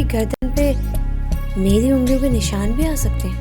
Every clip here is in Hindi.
की गर्दन पे मेरी उंगलियों के निशान भी आ सकते हैं।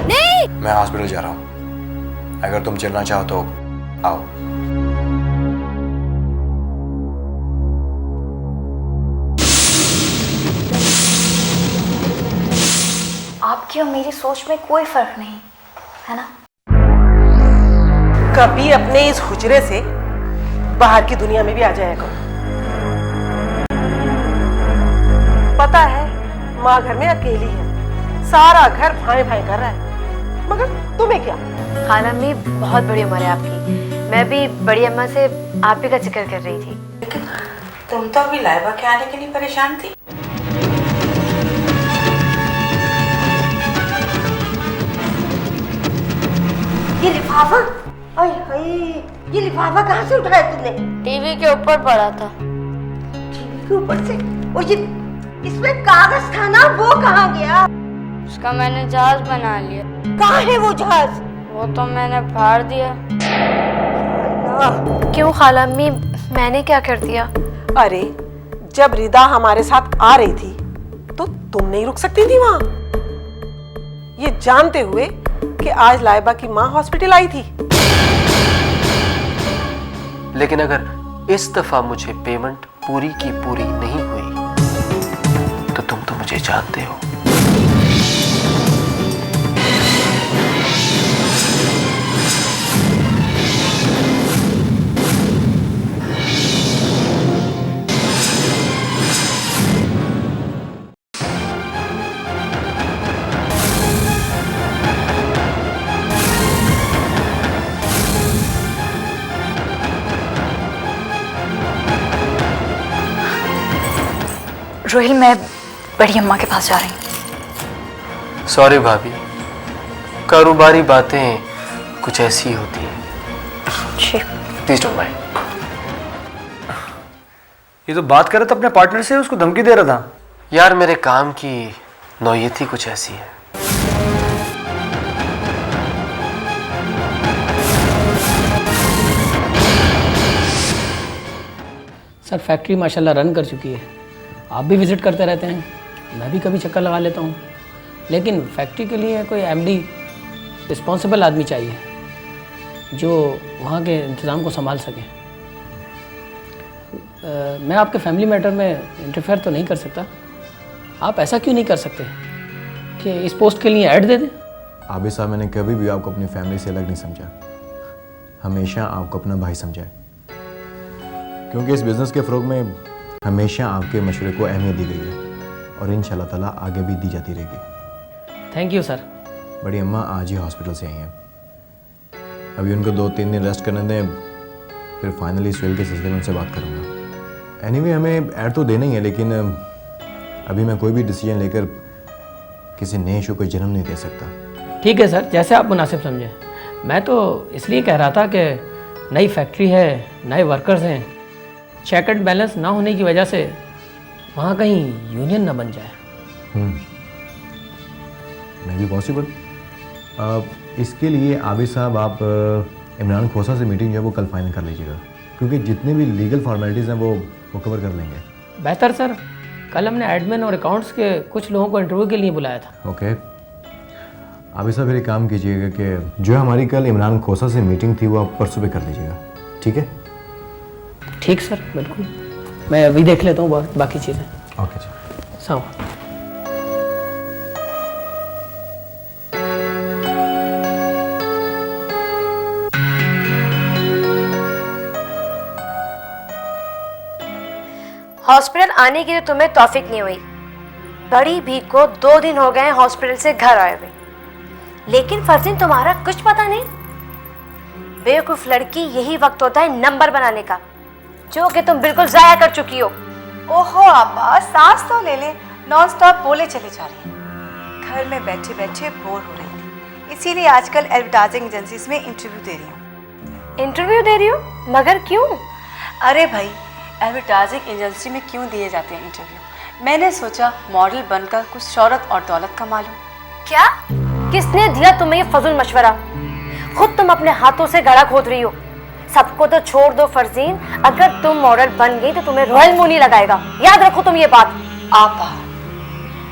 नहीं, मैं हॉस्पिटल जा रहा हूँ, अगर तुम चलना चाहो तो आओ। आपकी और मेरी सोच में कोई फर्क नहीं है ना। कभी अपने इस हुजरे से बाहर की दुनिया में भी आ जाया करो। पता है माँ घर में अकेली है, सारा घर भाई भाई कर रहा है, मगर तुम्हें क्या। खाला अम्मी बहुत बड़ी उम्र है आपकी, मैं भी बड़ी अम्मा से आप ही का जिक्र कर रही थी। लेकिन तुम तो अभी लाइबा के आने के लिए परेशान थी। ये लिफाफा, अरे हाय, ये लिफाफा कहाँ से उठाया तुमने? टीवी के ऊपर पड़ा था। टीवी के ऊपर से? और ये इसमें कागज था ना, वो कहाँ गया? उसका मैंने जहाज बना लिया। कहाँ है वो जहाज? वो तो मैंने फाड़ दिया। क्यों खाला अम्मी, मैंने क्या कर दिया? अरे जब रिदा हमारे साथ आ रही थी तो तुम नहीं रुक सकती थी वहां, ये जानते हुए कि आज लाइबा की माँ हॉस्पिटल आई थी। लेकिन अगर इस दफा मुझे पेमेंट पूरी की पूरी नहीं हुई तो तुम तो मुझे जानते हो। रोहिल, मैं बड़ी अम्मा के पास जा रही हूँ। सॉरी भाभी, कारोबारी बातें कुछ ऐसी होती हैं। Please don't mind. ये तो बात कर रहा था अपने पार्टनर से, उसको धमकी दे रहा था। यार मेरे काम की नौयत ही कुछ ऐसी है। सर फैक्ट्री माशाल्लाह रन कर चुकी है, आप भी विज़िट करते रहते हैं, मैं भी कभी चक्कर लगा लेता हूँ, लेकिन फैक्ट्री के लिए कोई एमडी रिस्पॉन्सिबल आदमी चाहिए जो वहाँ के इंतज़ाम को संभाल सके। मैं आपके फैमिली मैटर में इंटरफेयर तो नहीं कर सकता, आप ऐसा क्यों नहीं कर सकते कि इस पोस्ट के लिए ऐड दे दें? आबिद साहब, मैंने कभी भी आपको अपनी फैमिली से अलग नहीं समझा, हमेशा आपको अपना भाई समझा है, क्योंकि इस बिज़नेस के फ़रोग में हमेशा आपके मशवरे को अहमियत दी गई है और इंशाल्लाह ताला आगे भी दी जाती रहेगी। Thank you sir. बड़ी अम्मा आज ही हॉस्पिटल से आई हैं, अभी उनको 2-3 दिन रेस्ट करने दें, फिर फाइनली सुहेल के सिलसिले में उनसे बात करूँगा। एनीवे हमें ऐड तो देना ही है, लेकिन अभी मैं कोई भी डिसीजन लेकर किसी नए इशू को जन्म नहीं दे सकता। ठीक है सर, जैसे आप मुनासिब समझें। मैं तो इसलिए कह रहा था कि नई फैक्ट्री है, नए वर्कर्स हैं, चेक एंड बैलेंस ना होने की वजह से वहाँ कहीं यूनियन ना बन जाए। May be possible. इसके लिए आबिद साहब आप इमरान खोसा से मीटिंग जो है वो कल फाइनल कर लीजिएगा, क्योंकि जितने भी लीगल फॉर्मेलिटीज़ हैं वो कवर कर लेंगे। बेहतर सर, कल हमने एडमिन और अकाउंट्स के कुछ लोगों को इंटरव्यू के लिए बुलाया था। ओके आबिद साहब, फिर एक काम कीजिएगा कि जो हमारी कल इमरान खोसा से मीटिंग थी वो आप परसों पे कर लीजिएगा, ठीक है? ठीक सर, बिल्कुल। मैं अभी देख लेता हूँ बाकी चीज़ें। ओके जी। सावा। हॉस्पिटल आने के लिए तुम्हें तौफीक नहीं हुई। बड़ी भी को 2 दिन हो गए हॉस्पिटल से घर आए हुए, लेकिन फर्जीन तुम्हारा कुछ पता नहीं। बेवकूफ लड़की, यही वक्त होता है नंबर बनाने का, जो कि तुम बिल्कुल जाया कर चुकी हो। ओहो अब्बा, सांस तो ले ले, नॉन स्टॉप बोले चले जा रही हैं। घर में बैठे बैठे बोर हो रही थी, इसीलिए आजकल एडवर्टाइजिंग एजेंसीज में इंटरव्यू दे रही हूँ। इंटरव्यू दे रही हो? मगर क्यों? अरे भाई, एडवर्टाइजिंग एजेंसी में क्यों दिए जाते हैं इंटरव्यू? मैंने सोचा मॉडल बनकर कुछ शोहरत और दौलत कमा लूं। क्या? किसने दिया तुम्हें ये फजूल मशवरा? खुद तुम अपने हाथों से गड़ा खोद रही हो। सबको तो छोड़ दो फरजीन, अगर तुम मॉडल बन गई तो तुम्हें रॉयल मुंह नहीं लगाएगा, याद रखो तुम ये बात। आपा,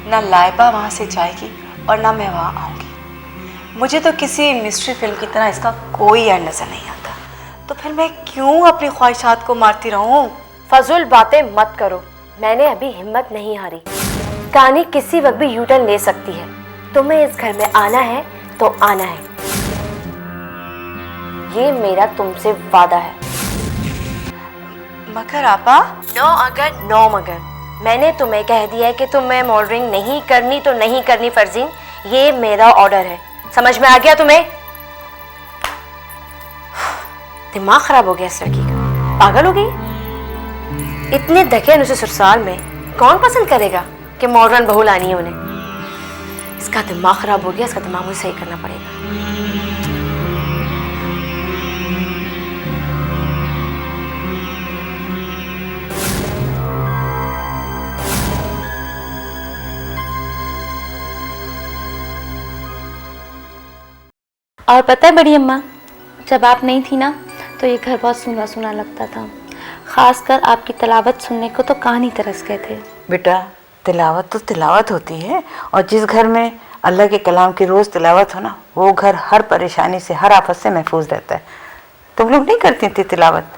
ना लाइबा वहाँ से जाएगी और ना मैं वहाँ आऊँगी। मुझे तो किसी मिस्ट्री फिल्म की तरह इसका कोई एंड नजर नहीं आता, तो फिर मैं क्यों अपनी ख्वाहिशात को मारती रहूं? फजूल बातें मत करो, मैंने अभी हिम्मत नहीं हारी। कहानी किसी वक्त भी यूटर्न ले सकती है। तुम्हें इस घर में आना है तो आना है, ये मेरा तुमसे वादा है। मगर आपा, नो अगर नो मगर, मैंने तुम्हें कह दिया है कि तुम्हें मॉडलिंग नहीं करनी तो नहीं करनी फरजीन, ये मेरा ऑर्डर है। समझ में आ गया तुम्हें? दिमाग खराब हो गया इस लड़की का, पागल हो गई। इतने दखेन उसे ससुराल में कौन पसंद करेगा कि मॉडर्न बहू लानी है उन्हें। इसका दिमाग खराब हो गया, इसका दिमाग मुझे सही करना पड़ेगा। और पता है बड़ी अम्मा, जब आप नहीं थी ना तो ये घर बहुत सूना सूना लगता था। खासकर आपकी तिलावत सुनने को तो कान ही तरस गए थे। बेटा, तिलावत तो तिलावत होती है, और जिस घर में अल्लाह के कलाम की रोज़ तिलावत हो ना, वो घर हर परेशानी से, हर आफत से महफूज रहता है। तुम लोग नहीं करती थी तिलावत?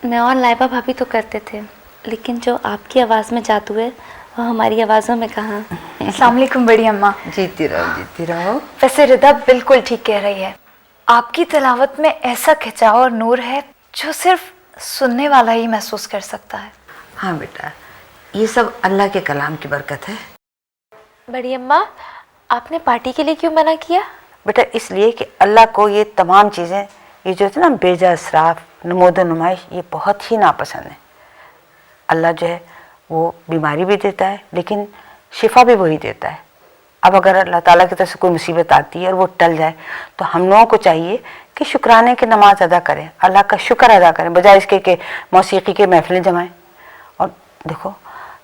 मैं और लाइबा भाभी तो करते थे, लेकिन जो आपकी आवाज़ में जादू है वो हमारी आवाज़ों में कहाँ। अस्सलाम वालेकुम बड़ी अम्मा। जीती रहो, जीती रहो। वैसे रिदा बिल्कुल ठीक कह रही है, आपकी तिलावत में ऐसा खिंचाव और नूर है जो सिर्फ सुनने वाला ही महसूस कर सकता है। हाँ बेटा, ये सब अल्लाह के कलाम की बरकत है। बड़ी अम्मा, आपने पार्टी के लिए क्यों मना किया? बेटा, इसलिए कि अल्लाह को ये तमाम चीज़ें, ये जो है ना बेजा इसराफ, नमोद नुमाइश, ये बहुत ही नापसंद है। अल्लाह जो है वो बीमारी भी देता है, लेकिन शिफा भी वही देता है। अब अगर अल्लाह ताला की तरफ से कोई मुसीबत आती है और वो टल जाए, तो हम लोगों को चाहिए कि शुक्राने की नमाज अदा करें, अल्लाह का शुक्र अदा करें, बजाय इसके कि मौसीकी के महफिलें जमाएं। और देखो,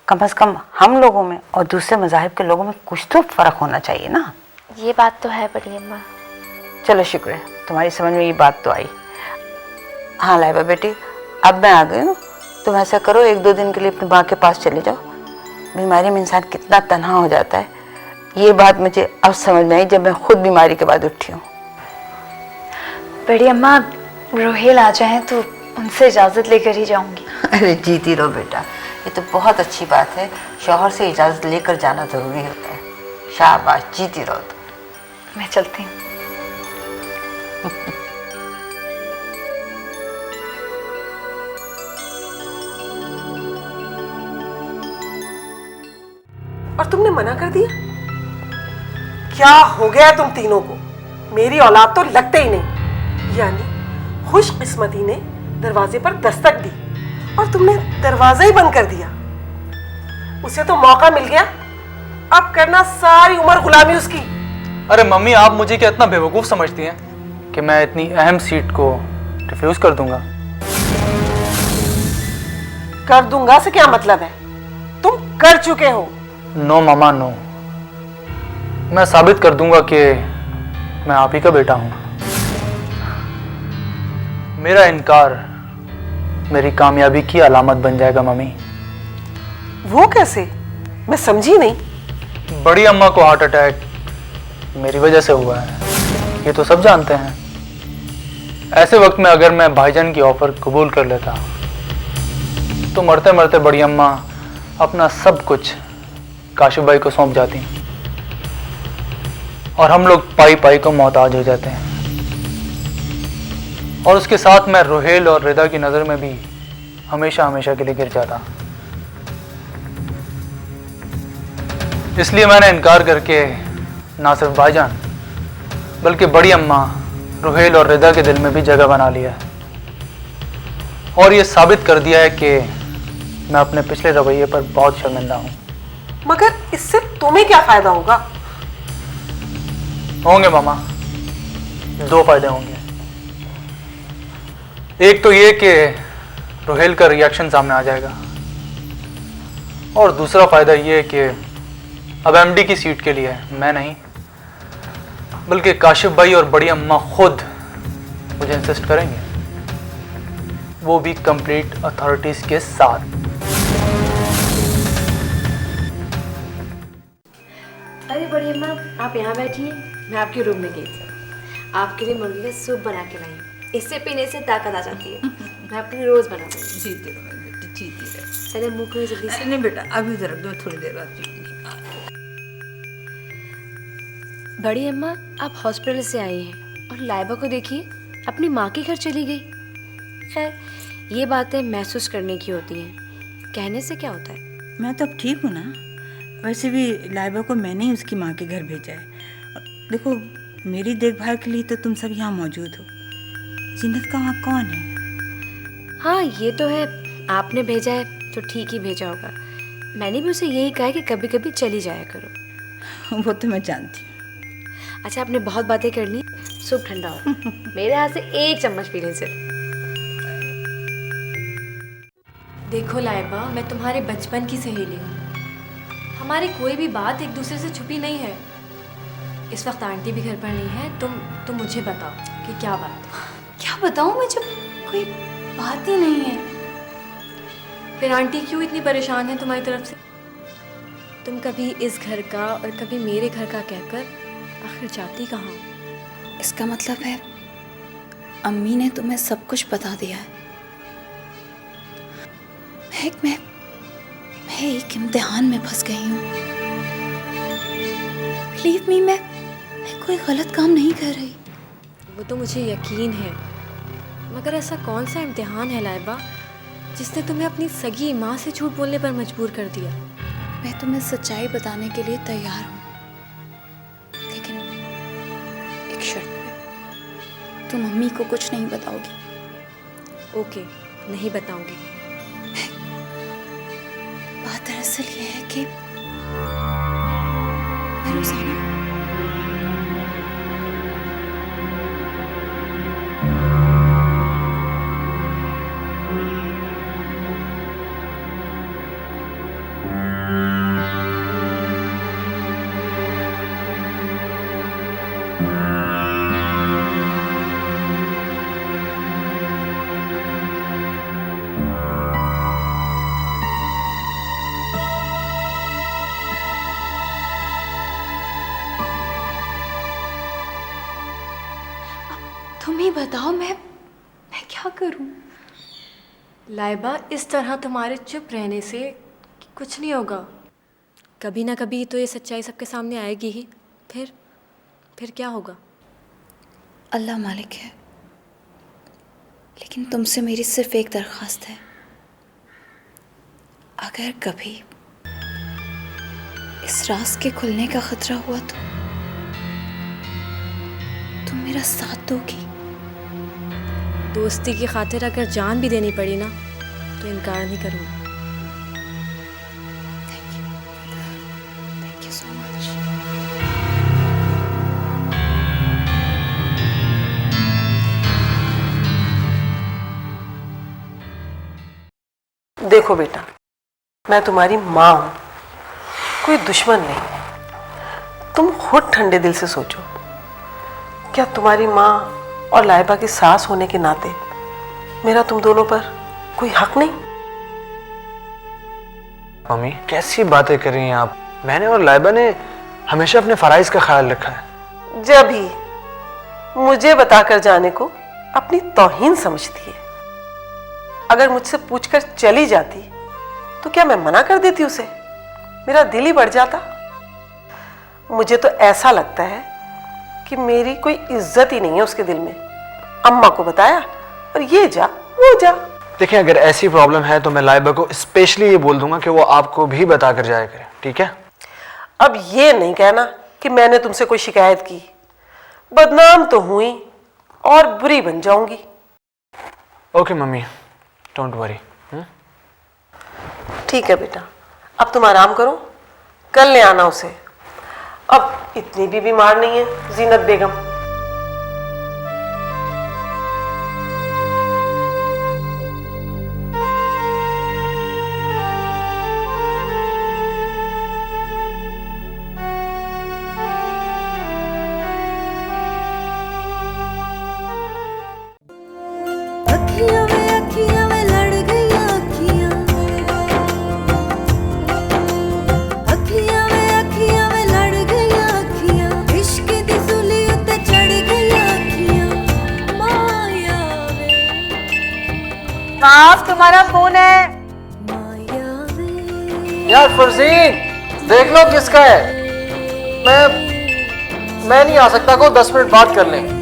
कम से कम हम लोगों में और दूसरे मज़ाहिब के लोगों में कुछ तो फ़र्क होना चाहिए ना। ये बात तो है बड़ी अम्मा। चलो शुक्र है, तुम्हारी समझ में ये बात तो आई। हाँ लाइबा बेटी, अब मैं आ गई हूँ। तुम ऐसा करो, 1-2 दिन के लिए अपनी माँ के पास चले जाओ। बीमारी में इंसान कितना तन्हा हो जाता है, ये बात मुझे अब समझ में आई जब मैं खुद बीमारी के बाद उठी हूँ। बड़ी अम्मा, रोहेल आ जाएं तो उनसे इजाज़त लेकर ही जाऊंगी। अरे जीती रहो बेटा, ये तो बहुत अच्छी बात है। शौहर से इजाज़त लेकर जाना ज़रूरी होता है। शाबाश, जीती रहो। मैं चलती हूँ। और तुमने मना कर दिया? क्या हो गया तुम तीनों को? मेरी औलाद तो लगते ही नहीं। यानी खुशकिस्मती ने दरवाजे पर दस्तक दी और तुमने दरवाजा ही बंद कर दिया। उसे तो मौका मिल गया, अब करना सारी उम्र गुलामी उसकी। अरे मम्मी, आप मुझे क्या इतना बेवकूफ़ समझती हैं कि मैं इतनी अहम सीट को रिफ्यूज कर दूंगा? कर दूंगा से क्या मतलब है? तुम कर चुके हो। नो मामा, नो। मैं साबित कर दूंगा कि मैं आप ही का बेटा हूं। मेरा इनकार मेरी कामयाबी की अलामत बन जाएगा मम्मी। वो कैसे? मैं समझी नहीं। बड़ी अम्मा को हार्ट अटैक मेरी वजह से हुआ है, ये तो सब जानते हैं। ऐसे वक्त में अगर मैं भाईजान की ऑफर कबूल कर लेता तो मरते मरते बड़ी अम्मा अपना सब कुछ काशिफ भाई को सौंप जाती और हम लोग पाई पाई को मोहताज हो जाते हैं। और उसके साथ मैं रोहेल और रिदा की नज़र में भी हमेशा हमेशा के लिए गिर जाता। इसलिए मैंने इनकार करके ना सिर्फ भाईजान बल्कि बड़ी अम्मा, रोहेल और रिदा के दिल में भी जगह बना लिया है। और ये साबित कर दिया है कि मैं अपने पिछले रवैये पर बहुत शर्मिंदा हूँ। मगर इससे तुम्हें क्या फायदा होगा? होंगे मामा, 2 फायदे होंगे। एक तो ये कि रोहेल का रिएक्शन सामने आ जाएगा, और दूसरा फायदा ये कि अब एमडी की सीट के लिए मैं नहीं बल्कि काशिफ भाई और बड़ी अम्मा खुद मुझे इंसिस्ट करेंगे, वो भी कंप्लीट अथॉरिटीज के साथ। अरे बड़ी अम्मा, आप यहाँ बैठिए, मैं आपके रूम में गई थी। आपके लिए मुर्गी का सूप बना के लाई हूँ। इससे पीने से ताकत आ जाती है। मैं आपके लिए रोज बना दूँगी। जीती रहो बेटी, जीती रहो। चले मुँह को जल्दी से। नहीं बेटा, अभी उधर रख दो, थोड़ी देर बाद पी लेंगे। बड़ी अम्मा, आप हॉस्पिटल से आई हैं और लाइबा को देखिए, अपनी माँ के घर चली गई। खैर, ये बातें महसूस करने की होती हैं, कहने से क्या होता है। मैं तो अब ठीक हूँ ना। वैसे भी लाइबा को मैंने ही उसकी माँ के घर भेजा है। और देखो, मेरी देखभाल के लिए तो तुम सब यहाँ मौजूद हो। जीनत का वहाँ कौन है? हाँ, ये तो है, आपने भेजा है तो ठीक ही भेजा होगा। मैंने भी उसे यही कहा है कि कभी कभी चली जाया करो। वो तो मैं जानती हूँ। अच्छा, आपने बहुत बातें कर ली, सूप ठंडा हो। मेरे हाथ से एक चम्मच पी लें सिर्फ। देखो लाइबा, मैं तुम्हारे बचपन की सहेली हूँ। हमारी कोई भी बात एक दूसरे से छुपी नहीं है। इस वक्त आंटी भी घर पर नहीं है। तुम मुझे बताओ कि क्या बात है। क्या बताऊँ मैं, जब कोई बात ही नहीं है। फिर आंटी क्यों इतनी परेशान है तुम्हारी तरफ से? तुम कभी इस घर का और कभी मेरे घर का कहकर आखिर जाती कहाँ हो? इसका मतलब है अम्मी ने तुम्हें सब कुछ बता दिया है। मैं एक इम्तिहान में फंस गई हूँ। बिलीव मी, मैं कोई गलत काम नहीं कर रही। वो तो मुझे यकीन है, मगर ऐसा कौन सा इम्तिहान है लाइबा जिसने तुम्हें अपनी सगी माँ से झूठ बोलने पर मजबूर कर दिया? मैं तुम्हें सच्चाई बताने के लिए तैयार हूँ, लेकिन एक शर्त पे। तुम अम्मी को कुछ नहीं बताओगी। ओके, नहीं बताऊंगी। बात दरअसल ये है कि मैं रोजाना तुम ही बताओ, मैं क्या करूं? लाइबा, इस तरह तुम्हारे चुप रहने से कुछ नहीं होगा। कभी ना कभी तो ये सच्चाई सबके सामने आएगी ही। फिर क्या होगा? अल्लाह मालिक है, लेकिन तुमसे मेरी सिर्फ एक दरख्वास्त है। अगर कभी इस राज के खुलने का खतरा हुआ तो तुम मेरा साथ दोगी? दोस्ती की खातिर अगर जान भी देनी पड़ी ना तो इनकार नहीं करूँगी। Thank you so much. देखो बेटा, मैं तुम्हारी माँ हूँ, कोई दुश्मन नहीं। तुम खुद ठंडे दिल से सोचो, क्या तुम्हारी माँ और लाइबा की सास होने के नाते मेरा तुम दोनों पर कोई हक नहीं? मम्मी, कैसी बातें कर रही हैं आप? मैंने और लाइबा ने हमेशा अपने फराइज का ख्याल रखा है। जब ही मुझे बताकर जाने को अपनी तौहीन समझती है। अगर मुझसे पूछकर चली जाती तो क्या मैं मना कर देती उसे? मेरा दिल ही बढ़ जाता। मुझे तो ऐसा लगता है कि मेरी कोई इज्जत ही नहीं है उसके दिल में। अम्मा को बताया और ये जा वो जा। देखिए, अगर ऐसी प्रॉब्लम है तो मैं लाइबा को स्पेशली ये बोल दूंगा कि वो आपको भी बता कर जाया करे, ठीक है? अब ये नहीं कहना कि मैंने तुमसे कोई शिकायत की। बदनाम तो हुई और बुरी बन जाऊंगी। Okay mummy, don't worry. ठीक है बेटा, अब तुम आराम करो, कल ले आना उसे। अब इतनी भी बीमार नहीं है जीनत बेगम। साहब तुम्हारा फोन है। यार फरजीन, देख लो किसका है। मैं नहीं आ सकता, को 10 मिनट बात कर लें।